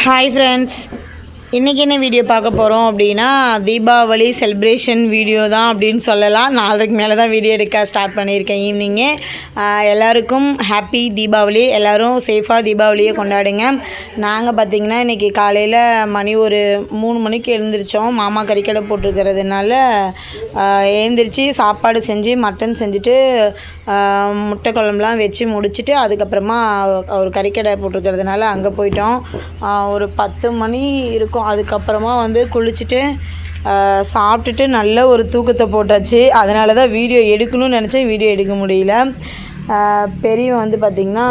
Hi friends, இன்றைக்கி என்ன video பார்க்க போகிறோம் அப்படின்னா தீபாவளி செலிப்ரேஷன் வீடியோ தான் அப்படின்னு சொல்லலாம். நாளைக்கு மேலே தான் வீடியோ எடுக்க ஸ்டார்ட் பண்ணியிருக்கேன் ஈவினிங்கே. எல்லாருக்கும் ஹாப்பி தீபாவளி. எல்லோரும் சேஃபாக தீபாவளியை கொண்டாடுங்க. நாங்கள் பார்த்திங்கன்னா இன்றைக்கி காலையில் மணி ஒரு 3 மணிக்கு எழுந்திரிச்சோம். மாமா கறிக்கடை போட்டிருக்கிறதுனால எழுந்திரிச்சு சாப்பாடு செஞ்சு மட்டன் செஞ்சுட்டு முட்டை குழம்புலாம் வச்சு முடிச்சுட்டு அதுக்கப்புறமா ஒரு கறிக்கடை போட்டிருக்கிறதுனால அங்கே போயிட்டோம். ஒரு 10 மணி இருக்கும். அதுக்கப்புறமா குளிச்சுட்டு சாப்பிட்டுட்டு நல்ல ஒரு தூக்கத்தை போட்டாச்சு. அதனால தான் வீடியோ எடுக்கணும்னு நினச்சேன், வீடியோ எடுக்க முடியல. பெரியவன் பார்த்திங்கன்னா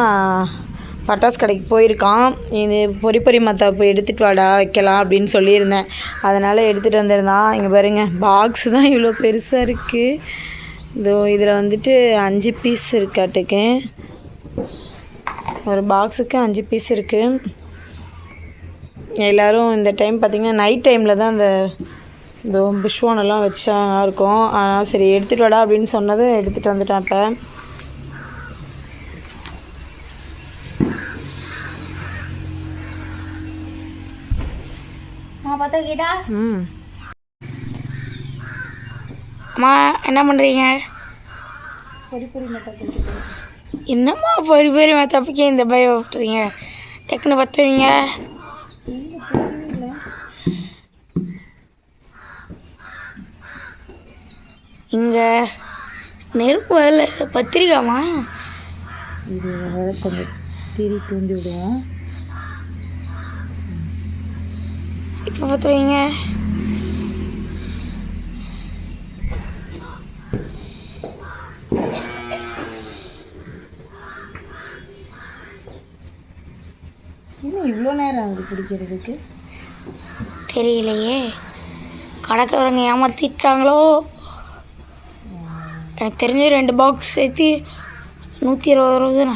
பட்டாசு கடைக்கு போயிருக்கான். இது பொறி மத்தாப்பு எடுத்துகிட்டு வாடா வைக்கலாம் அப்படின்னு சொல்லியிருந்தேன். அதனால் எடுத்துகிட்டு வந்திருந்தான். இங்கே பாருங்கள், பாக்ஸு தான் இவ்வளோ பெருசாக இருக்குது. இதோ இதில் 5 பீஸ் இருக்காட்டுக்கு. ஒரு பாக்ஸுக்கு 5 பீஸ் இருக்குது. எல்லோரும் இந்த டைம் பார்த்திங்கன்னா நைட் டைமில் தான் இந்த புஷ்வானெல்லாம் வச்சா இருக்கும். ஆனால் சரி எடுத்துகிட்டு வாடா அப்படின்னு சொன்னது எடுத்துகிட்டு வந்துட்டான்ட்ட. அம்மா என்ன பண்ணுறீங்க? பொறி மத்தாப்பு. என்னம்மா பொறி மத்தாப்புக்கே இந்த பயம் விட்டுறீங்க? டக்குன்னு பற்றுவீங்க. இங்கே நெருப்பு வரல, பத்திரிக்காமா? இது வேற கொஞ்சம் திரி தூண்டி விடுவோம். இப்போ பற்றுவீங்க. இன்னும் இவ்வளோ நேரம் ஆகுது பிடிக்கிறதுக்கு? தெரியலையே, கடைக்காரங்க ஏமாற்றிட்டாங்களோ. எனக்கு தெரிஞ்சு 2 பாக்ஸ் சேர்த்து 120 ரூபா தானே.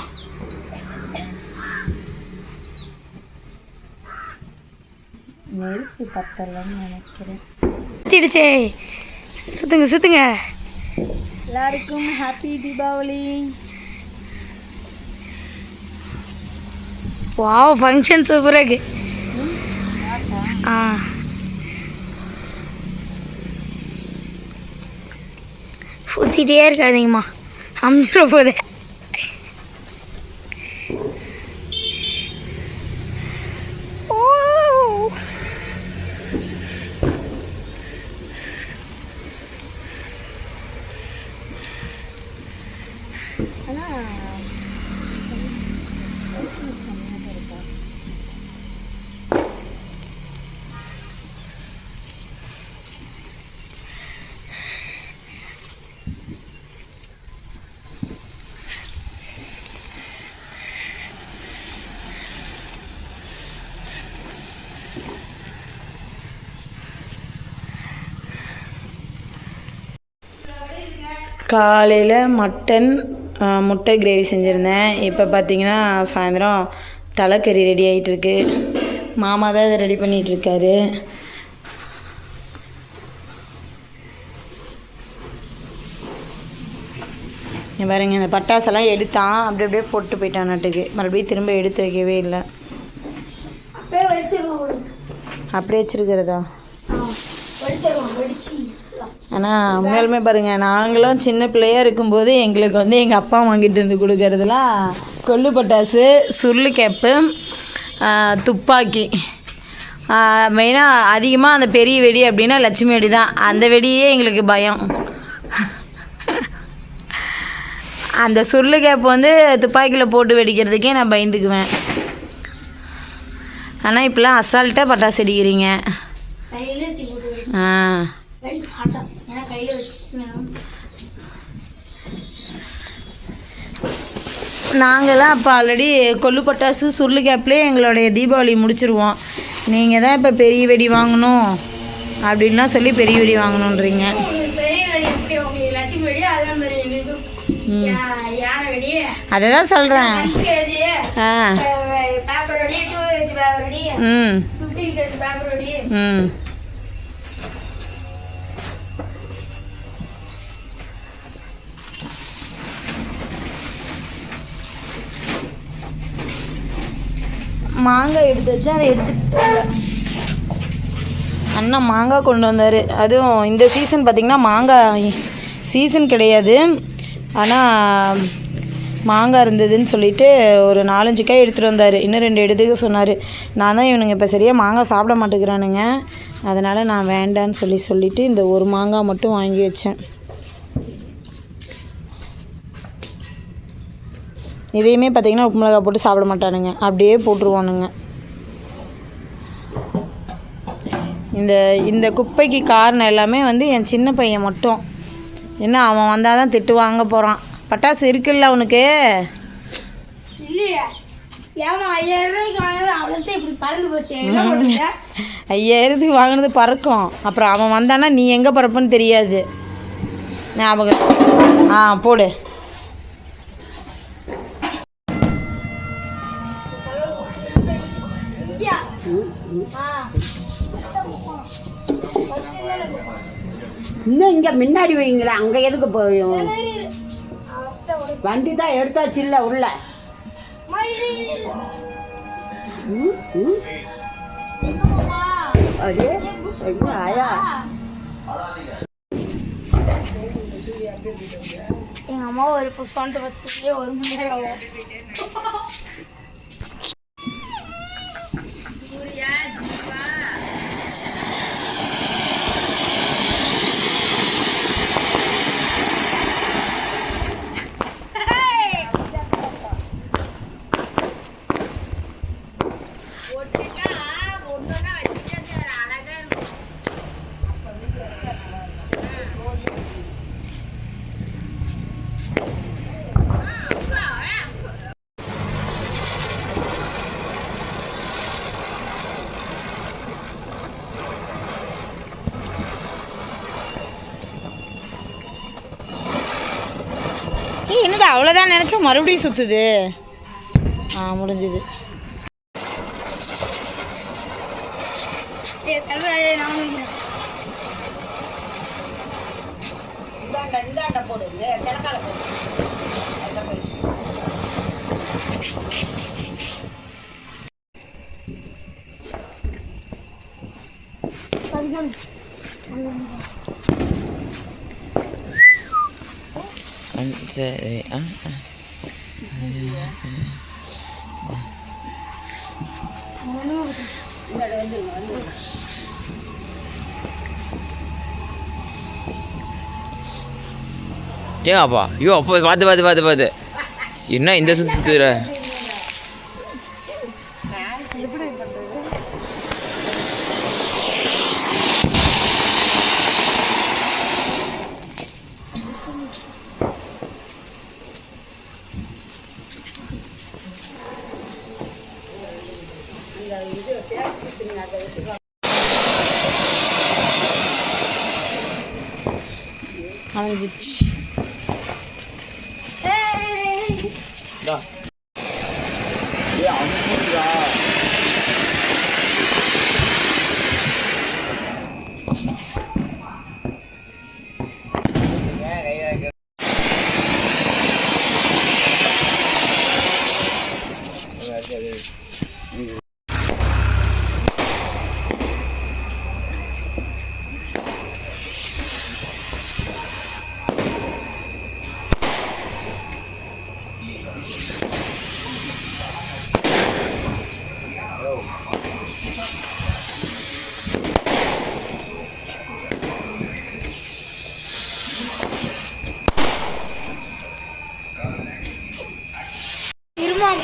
நெருப்பு பத்தலன்னு நினைக்கிறேன். சுத்திடுச்சே, சுத்துங்க. எல்லாருக்கும் ஹாப்பி தீபாவளி. வாவ், ஃபங்க்ஷன் சூப்பராக இருக்கு. ஊற்றிட்டே இருக்காதீங்கம்மா, அமுச்சிட போதே. காலையில் மட்டன் முட்டை கிரேவி செஞ்சுருந்தேன். இப்போ பார்த்திங்கன்னா சாயந்தரம் தலைக்கறி ரெடி ஆகிட்டுருக்கு. மாமா தான் இதை ரெடி பண்ணிகிட்ருக்காரு. பாருங்க, இந்த பட்டாசெல்லாம் எடுத்தான், அப்படியே போட்டு போயிட்டான் நாட்டுக்கு. மறுபடியும் திரும்ப எடுத்து வைக்கவே இல்லை. அப்படியே வச்சுருக்கிறதா? ஆனால் உண்மையாலுமே பாருங்கள், நாங்களும் சின்ன பிள்ளையாக இருக்கும்போது எங்களுக்கு எங்கள் அப்பா வாங்கிட்டு வந்து கொடுக்கறதுலாம் கொள்ளு பட்டாசு, சுருளு கேப்பு, துப்பாக்கி. மெயினாக அதிகமாக அந்த பெரிய வெடி அப்படின்னா லட்சுமி வெடி தான். அந்த வெடியே எங்களுக்கு பயம். அந்த சுருளு கேப்பு துப்பாக்கியில் போட்டு வெடிக்கிறதுக்கே நான் பயந்துக்குவேன். ஆனால் இப்போலாம் அசால்ட்டாக பட்டாசு அடிக்கிறீங்க. நாங்கள்லாம் அப்போ ஆல்ரெடி கொள்ளு பட்டாசு சுருளு கேப்லேயே எங்களுடைய தீபாவளி முடிச்சிருவோம். நீங்கள் தான் இப்போ பெரிய வெடி வாங்கணும் அப்படின்லாம் சொல்லி பெரிய வெடி வாங்கணுன்றீங்க. அதை தான் சொல்கிறேன். மாங்காய் எடுத்து வச்சு அதை எடுத்துட்டு அண்ணா மாங்காய் கொண்டு வந்தார். அதுவும் இந்த சீசன் பார்த்திங்கன்னா மாங்காய் சீசன் கிடையாது, ஆனால் மாங்காய் இருந்ததுன்னு சொல்லிட்டு ஒரு 4-5 காய் எடுத்துகிட்டு வந்தார். இன்னும் 2 எடுத்துக்க சொன்னார். நான் தான் இவனுங்க இப்போ சரியாக மாங்காய் சாப்பிட மாட்டேங்கிறானுங்க, அதனால் நான் வேண்டான்னு சொல்லிவிட்டு இந்த ஒரு மாங்காய் மட்டும் வாங்கி வச்சேன். இதையுமே பார்த்திங்கன்னா உப்பு மிளகாய் போட்டு சாப்பிட மாட்டானுங்க, அப்படியே போட்டுருவானுங்க. இந்த குப்பைக்கு காரணம் எல்லாமே வந்து என் சின்ன பையன் மட்டும். என்ன அவன் வந்தால் தான் திட்டு வாங்க போகிறான். பட்டாசு இருக்குல்ல அவனுக்கு? இல்லையா? ஏமா 5000 ரூபாய்க்கு வாங்கினது அவ்வளோத்தையும் இப்படி பறந்து போச்சு. 5000க்கு வாங்கினது பறக்கும், அப்புறம் அவன் வந்தானா நீ எங்கே பறப்பன்னு தெரியாது. ஞாபகம். போடு. இன்னும் இங்கே முன்னாடி வைங்களா, அங்கே எதுக்கு போயும்? வண்டி தான் எடுத்தாச்சு இல்லை உள்ள. அதே ஆயா எங்கள் அம்மா ஒரு புஷ்பான்ட்டு வச்சுக்கே 1 மணி நேரம் ஆகும். என்னடா அவ்வளோதான் நினச்சா மறுபடியும் சுற்றுது. முடிஞ்சுது. இந்தாண்ட போடு, கிழக்கால போடு. சரி. ஏப்பா ஐயோ அப்போ பார்த்து என்ன இந்த சுற்றுற? அணைஞ்சிருச்சு.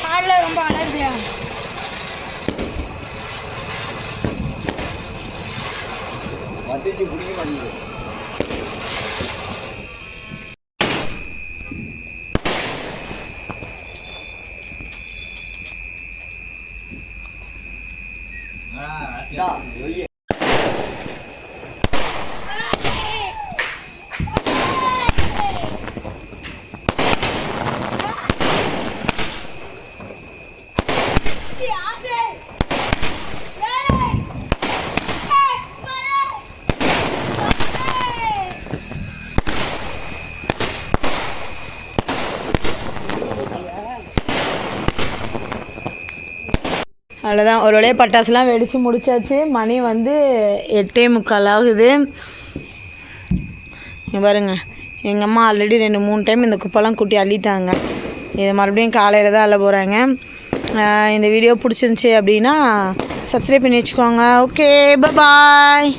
பாடல ரொம்ப அழகு. மத்திச்சு பிடிக்க மாட்டேங்குது. அவ்வளோதான், ஒரு வழியாக பட்டாசுலாம் வெடித்து முடிச்சாச்சு. மணி வந்து 8:45 ஆகுது. இங்க பாருங்க, எங்கள் அம்மா ஆல்ரெடி 2-3 டைம் இந்த குப்பைலாம் கூட்டி அள்ளிட்டாங்க. இது மறுபடியும் காலையில் தான் அள்ள போகிறாங்க. இந்த வீடியோ பிடிச்சிருந்துச்சி அப்படின்னா சப்ஸ்கிரைப் பண்ணி வச்சுக்கோங்க. ஓகே, பாய்.